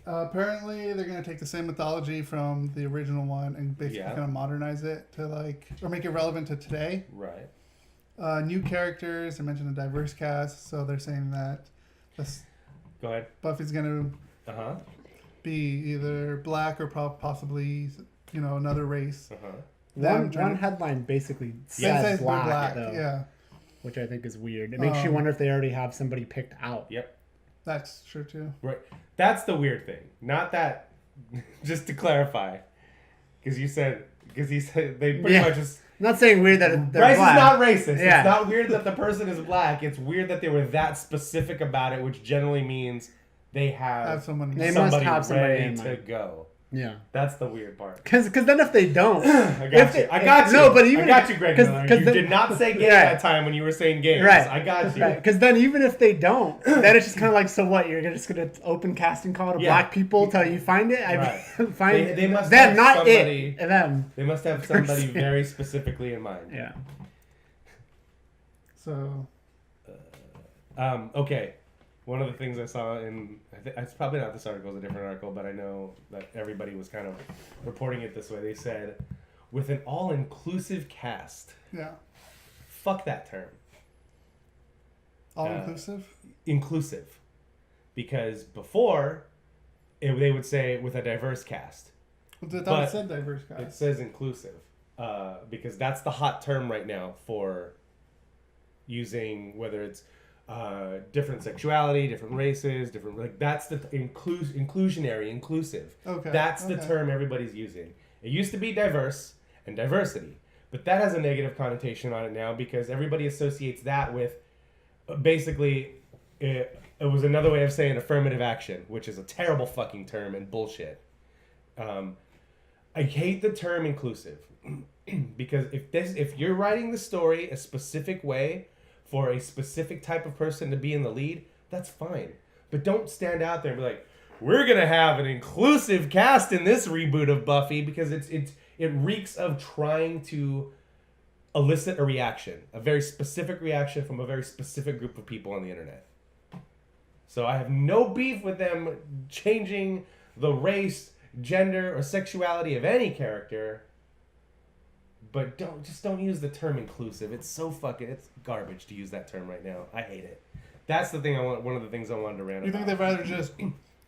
Apparently, they're going to take the same mythology from the original one and basically kind of modernize it to or make it relevant to today. Right. New characters. I mentioned a diverse cast, so they're saying that Go ahead. Buffy's going to be either black or possibly, another race. One headline basically says black, though. Yeah. Which I think is weird. It makes you wonder if they already have somebody picked out. Yep. That's true, too. Right. That's the weird thing. Not that, just to clarify, because he said they pretty much just... I'm not saying weird that they're race black. Is not racist. Yeah. It's not weird that the person is black. It's weird that they were that specific about it, which generally means they have somebody ready to go. Yeah, that's the weird part. Because then if they don't, I got you. No, but even I got you, Greg Miller. You did not say gay that time when you were saying gays. Right. I got you. Because then even if they don't, then it's just kind of like, so what? You're just gonna open casting call to black people till you find it. They must them, have not somebody, it. Them. They must have somebody very specifically in mind. Yeah. So. Okay. One of the things I saw it's probably not this article, it's a different article, but I know that everybody was kind of reporting it this way. They said, with an all-inclusive cast. Yeah. Fuck that term. All-inclusive? Inclusive. Because before, they would say with a diverse cast. I thought it said diverse cast. It says inclusive. Because that's the hot term right now for using, whether it's different sexuality, different races, that's the inclusive. Okay. That's the term everybody's using. It used to be diverse and diversity, but that has a negative connotation on it now because everybody associates that with basically it was another way of saying affirmative action, which is a terrible fucking term and bullshit. I hate the term inclusive because if you're writing the story a specific way for a specific type of person to be in the lead, that's fine. But don't stand out there and be like, we're going to have an inclusive cast in this reboot of Buffy, because it reeks of trying to elicit a reaction, a very specific reaction from a very specific group of people on the internet. So I have no beef with them changing the race, gender, or sexuality of any character. But don't use the term inclusive. It's garbage to use that term right now. I hate it. That's the thing one of the things I wanted to rant about. You think they'd rather just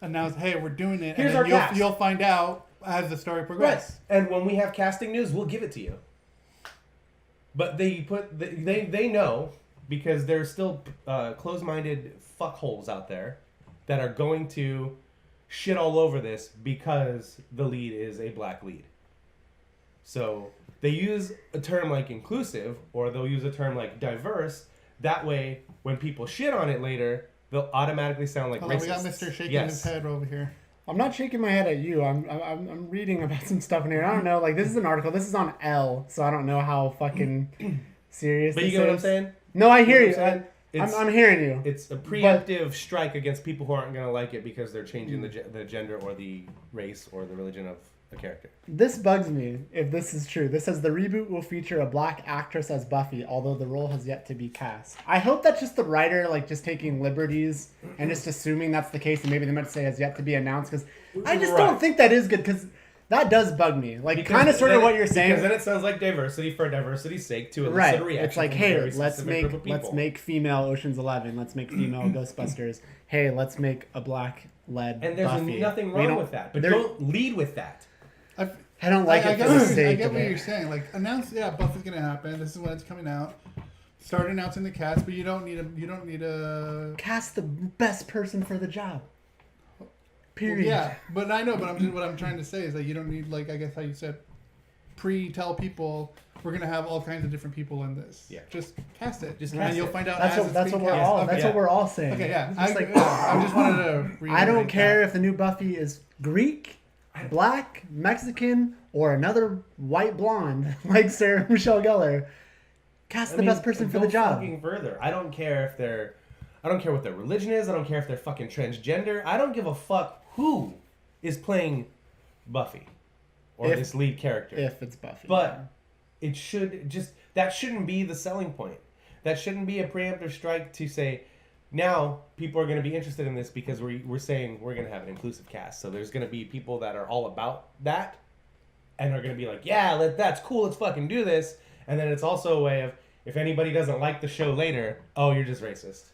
announce, hey, we're doing it, Here's and then our cast. You'll find out as the story progresses. Right. And when we have casting news, we'll give it to you. But they know, because there's still closed-minded fuckholes out there that are going to shit all over this because the lead is a black lead. So they use a term like inclusive, or they'll use a term like diverse. That way, when people shit on it later, they'll automatically sound like racist. We got Mr. shaking his head over here. I'm not shaking my head at you. I'm reading about some stuff in here. I don't know. Like, this is an article. This is on L, so I don't know how fucking serious. But you get what I'm saying? No, I hear you. I'm hearing you. It's a preemptive strike against people who aren't going to like it because they're changing the gender or the race or the religion of a character. This bugs me if this is true. This says the reboot will feature a black actress as Buffy, although the role has yet to be cast. I hope that's just the writer just taking liberties and just assuming that's the case, and maybe they might say has yet to be announced, because I just don't think that is good, because that does bug me. Like, kind of sort of what you're saying. Because then it sounds like diversity for diversity's sake to elicit a reaction. It's like, hey, let's make female Ocean's 11. Let's make female Ghostbusters. Hey, let's make a black-led Buffy. And there's nothing wrong with that. But don't lead with that. I don't like it for the sake of it. I get what you're saying. Like, announce, Buffy's gonna happen. This is when it's coming out. Start announcing the cast, but you don't need a cast the best person for the job. Period. Yeah, but I know. But what I'm trying to say is that you don't need, like, I guess how you said, tell people we're gonna have all kinds of different people in this. Yeah. Just cast it. And you'll find out. That's what we're all saying. Okay, yeah. I just wanted to. I don't care if the new Buffy is Greek, black, Mexican, or another white blonde like Sarah Michelle Gellar. Cast the best person for the job. Fucking further. I don't care what their religion is. I don't care if they're fucking transgender. I don't give a fuck who is playing Buffy or this lead character. If it's Buffy. But it should that shouldn't be the selling point. That shouldn't be a preemptive strike to say, now people are going to be interested in this because we're saying we're going to have an inclusive cast. So there's going to be people that are all about that and are going to be like, yeah, that's cool. Let's fucking do this. And then it's also a way of, if anybody doesn't like the show later, oh, you're just racist.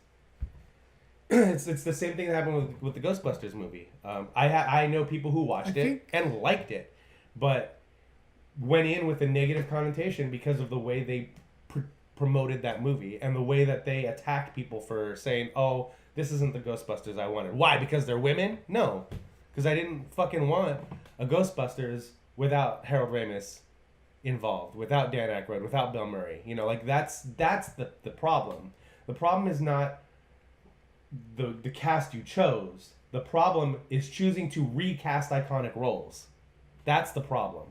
It's the same thing that happened with the Ghostbusters movie. I know people who watched it and liked it, but went in with a negative connotation because of the way they promoted that movie and the way that they attacked people for saying, oh, this isn't the Ghostbusters I wanted. Why? Because they're women? No. Because I didn't fucking want a Ghostbusters without Harold Ramis involved, without Dan Aykroyd, without Bill Murray. You know, like that's the problem. The problem is not the cast you chose. The problem is choosing to recast iconic roles. That's the problem.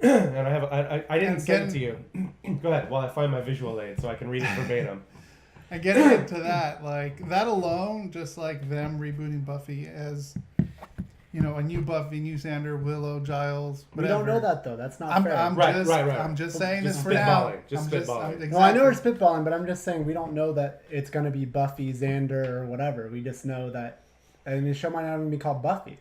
And I didn't send it to you. Go ahead while I find my visual aid so I can read it verbatim. And getting into that, like that alone, just like them rebooting Buffy as, you know, a new Buffy, new Xander, Willow, Giles, whatever. We don't know that though. That's not fair. Right. I'm just saying this for now. Just spitballing. Exactly. Well, I know we're spitballing, but I'm just saying we don't know that it's going to be Buffy, Xander, or whatever. We just know that, and the show might not even be called Buffy.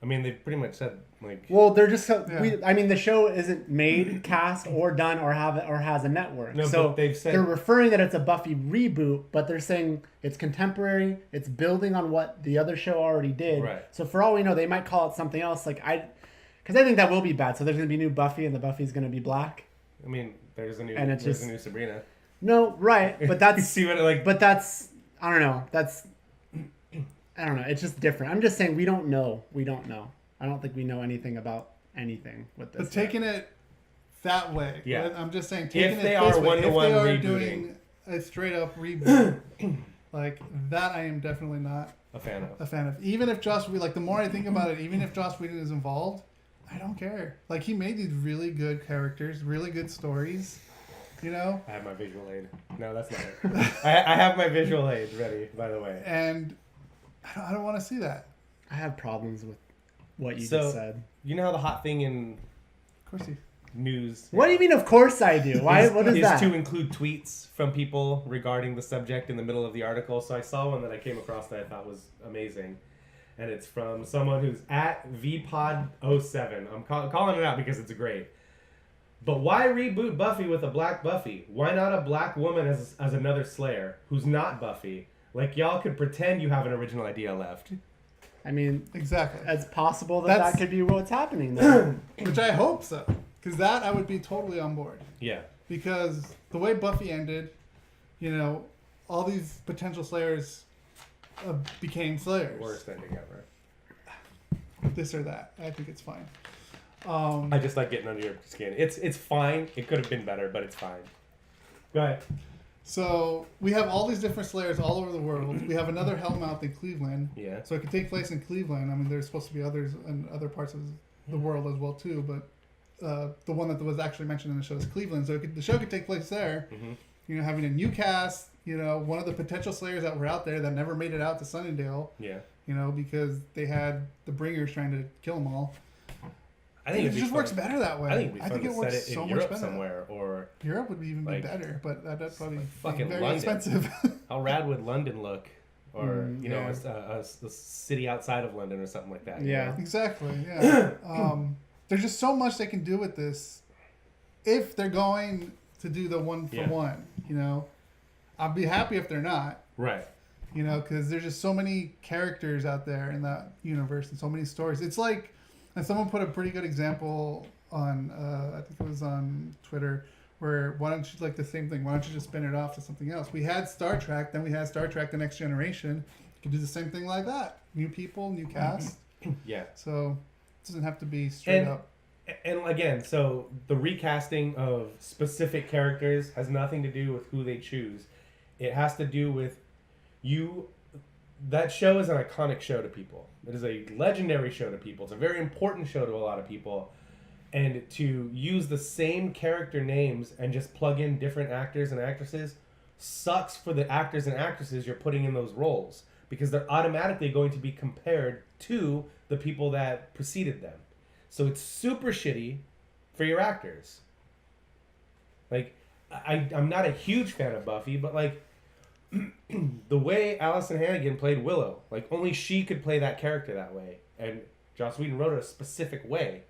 I mean, they pretty much said like. Well, they're just. I mean, the show isn't made, cast, or done, or has a network. No, so but they've said they're referring that it's a Buffy reboot, but they're saying it's contemporary. It's building on what the other show already did. Right. So for all we know, they might call it something else. Because I think that will be bad. So there's gonna be new Buffy, and the Buffy's gonna be black. I mean, there's a new Sabrina. No, right, but that's See what it like. But that's I don't know. I don't know. It's just different. I'm just saying we don't know. We don't know. I don't think we know anything about anything with this. But taking it that way, yeah. I'm just saying taking if they it are this way, one-to-one if they are rebooting, doing a straight up reboot, like that, I am definitely not a fan of. Even if Joss Whedon, like the more I think about it, even if Joss Whedon is involved, I don't care. Like he made these really good characters, really good stories. You know. I have my visual aid. No, that's not it. I have my visual aid ready, by the way. And I don't want to see that. I have problems with what you just said. You know how the hot thing in Of course you. news. What do you mean? Of course I do. Why? What is that? Is to include tweets from people regarding the subject in the middle of the article. So I saw one that I came across that I thought was amazing, and it's from someone who's at VPod07. I'm calling it out because it's great. But why reboot Buffy with a black Buffy? Why not a black woman as another Slayer who's not Buffy? Like, y'all could pretend you have an original idea left. I mean, exactly. It's possible that could be what's happening there. Which I hope so. Because that I would be totally on board. Yeah. Because the way Buffy ended, you know, all these potential Slayers became Slayers. Worst ending ever. This or that. I think it's fine. I just like getting under your skin. It's fine. It could have been better, but it's fine. Go ahead. So we have all these different Slayers all over the world. We have another Hellmouth in Cleveland. Yeah. So it could take place in Cleveland. I mean, there's supposed to be others in other parts of the world as well too. But the one that was actually mentioned in the show is Cleveland. So the show could take place there. Mm-hmm. You know, having a new cast. You know, one of the potential Slayers that were out there that never made it out to Sunnydale. Yeah. You know, because they had the Bringers trying to kill them all. I think it just works better that way. I think it'd be fun to set it in Europe better. somewhere, or Europe would even be better, but that'd probably be fucking very London. expensive. How rad would London look, or you know, a city outside of London or something like that? Yeah, you know? Exactly. Yeah. There's just so much they can do with this, if they're going to do the one for one. You know, I'd be happy if they're not. Right. You know, because there's just so many characters out there in that universe and so many stories. It's like. And someone put a pretty good example on, I think it was on Twitter, where why don't you, like the same thing, why don't you just spin it off to something else? We had Star Trek, then we had Star Trek The Next Generation. You could do the same thing like that. New people, new cast. Yeah. So it doesn't have to be straight up. And again, so the recasting of specific characters has nothing to do with who they choose. It has to do with you. That show is an iconic show to people. It is a legendary show to people. It's a very important show to a lot of people. And to use the same character names and just plug in different actors and actresses sucks for the actors and actresses you're putting in those roles, because they're automatically going to be compared to the people that preceded them. So it's super shitty for your actors. Like, I'm not a huge fan of Buffy, but like the way Allison Hannigan played Willow, like only she could play that character that way, and Joss Whedon wrote it a specific way,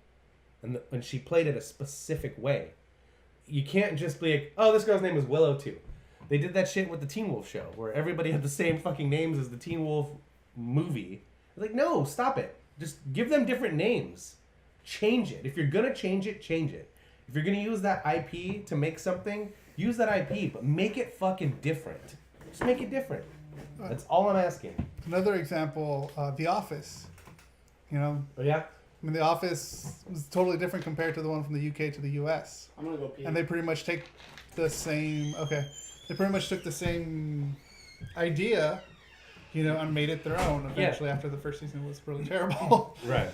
and she played it a specific way. You can't just be like, oh, this girl's name is Willow too. They did that shit with the Teen Wolf show, where everybody had the same fucking names as the Teen Wolf movie. Like, no, stop it. Just give them different names. Change it. If you're gonna change it, change it. If you're gonna use that IP to make something, use that IP, but make it fucking different. Just make it different. That's all I'm asking. Another example, The Office. You know, Oh, yeah? I mean, The Office was totally different compared to the one from the UK to the US. I'm gonna go pee. And they pretty much take the same. Okay, they pretty much took the same idea, you know, and made it their own. Eventually, after the first season was really terrible. Right.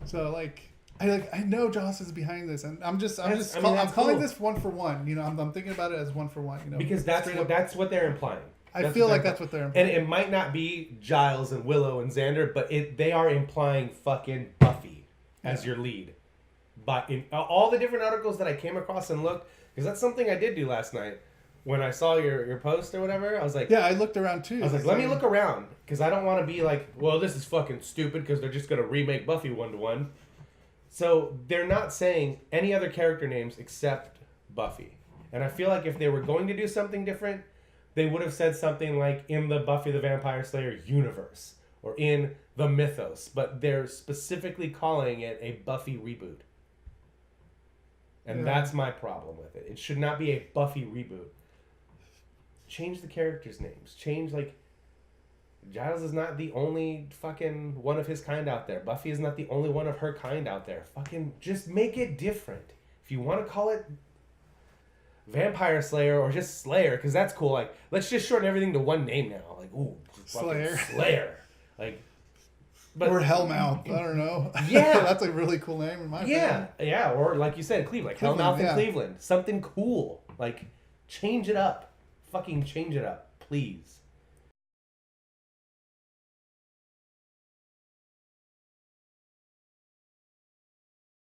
So like, I know Joss is behind this, and I'm That's calling cool. this one for one. You know, I'm thinking about it as one for one. You know, Because straight up. that's what they're implying. I feel like that's what they're implying. And it might not be Giles and Willow and Xander, but they are implying fucking Buffy as your lead. But in all the different articles that I came across and looked, because that's something I did do last night when I saw your post or whatever. I was like, yeah, I looked around too. I was like, let me look around, because I don't want to be like, well, this is fucking stupid because they're just gonna remake Buffy 1-to-1. So they're not saying any other character names except Buffy. And I feel like if they were going to do something different, they would have said something like in the Buffy the Vampire Slayer universe or in the mythos, but they're specifically calling it a Buffy reboot. And that's my problem with it. It should not be a Buffy reboot. Change the characters' names. Change, like, Giles is not the only fucking one of his kind out there. Buffy is not the only one of her kind out there. Fucking just make it different. If you want to call it Vampire Slayer or just Slayer, because that's cool. Like, let's just shorten everything to one name now. Like, ooh, Slayer. Slayer. Like, but or Hellmouth. I don't know. Yeah. That's a really cool name in my opinion. Yeah. Or like you said, Cleveland. Cleveland, Hellmouth in yeah. Cleveland. Something cool. Like, change it up. Fucking change it up, please.